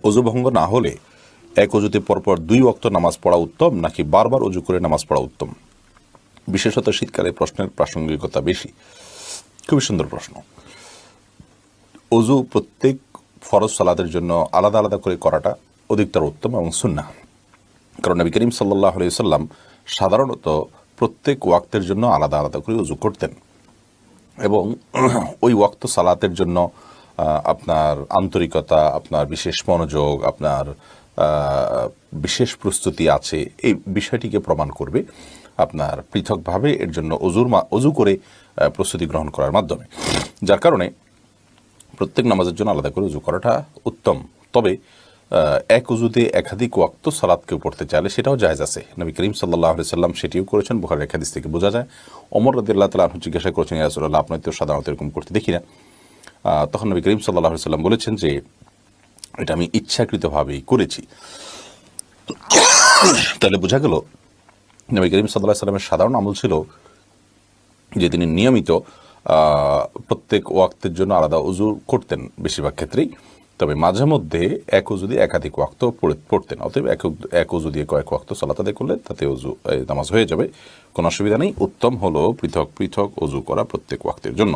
অজু ভঙ্গ না হলে এক অজুতে পরপর 2 ওয়াক্ত নামাজ পড়া উত্তম নাকি বারবার অজু করে নামাজ পড়া উত্তম? বিশেষত শীতকালে প্রশ্নের প্রাসঙ্গিকতা বেশি। খুবই সুন্দর প্রশ্ন। অজু প্রত্যেক ফরজ সালাতের জন্য আলাদা আলাদা করে করাটা অধিকতর উত্তম এবং সুন্নাহ। কারণ নবী করিম সাল্লাল্লাহু আলাইহি সাল্লাম সাধারণত প্রত্যেক ওয়াক্তের জন্য আলাদা আলাদা করে অজু করতেন এবং ওই ওয়াক্ত সালাতের জন্য আপনার আন্তরিকতা, আপনার বিশেষ মনোযোগ, আপনার বিশেষ প্রস্তুতি আছে, এই বিষয়টিকে প্রমাণ করবে আপনার পৃথকভাবে এর জন্য অজু করে প্রস্তুতি গ্রহণ করার মাধ্যমে। যার কারণে প্রত্যেক নামাজের জন্য আলাদা করে অজু করাটা উত্তম। তবে এক অজুতে একাধিক ওয়াক্ত সালাত কেউ পড়তে চাইলে সেটাও জায়েজ আছে। নবী করিম সাল্লাল্লাহু আলাইহি সাল্লাম সেটিও করেছেন, বুখারীর হাদিস থেকে বোঝা যায়। ওমর রাদিয়াল্লাহু তাআলা আনহু জিজ্ঞাসা করেছেন, ইয়া রাসূলুল্লাহ, আপনি তো সাধারণত এরকম করতে দেখি না। তখন নবী করিম সাল্লাল্লাহু আলাইহি সাল্লাম বলেছেন যে এটা আমি ইচ্ছাকৃতভাবেই করেছি। তাহলে বোঝা গেল নবী করিম সাল্লাল্লাহু আলাইহি সাল্লামের সাধারণ আমল ছিল যে তিনি নিয়মিত প্রত্যেক ওয়াক্তের জন্য আলাদা অজু করতেন বেশিরভাগ ক্ষেত্রেই। তবে মাঝে মধ্যে এক অজু দিয়ে একাধিক ওয়াক্ত পড়তেন। অতএব এক অজু দিয়ে কয়েক ওয়াক্ত সালাত আদায় করলে তাতে অজু নামাজ হয়ে যাবে, কোনো অসুবিধা নেই। উত্তম হলো পৃথক পৃথক অজু করা প্রত্যেক ওয়াক্তের জন্য।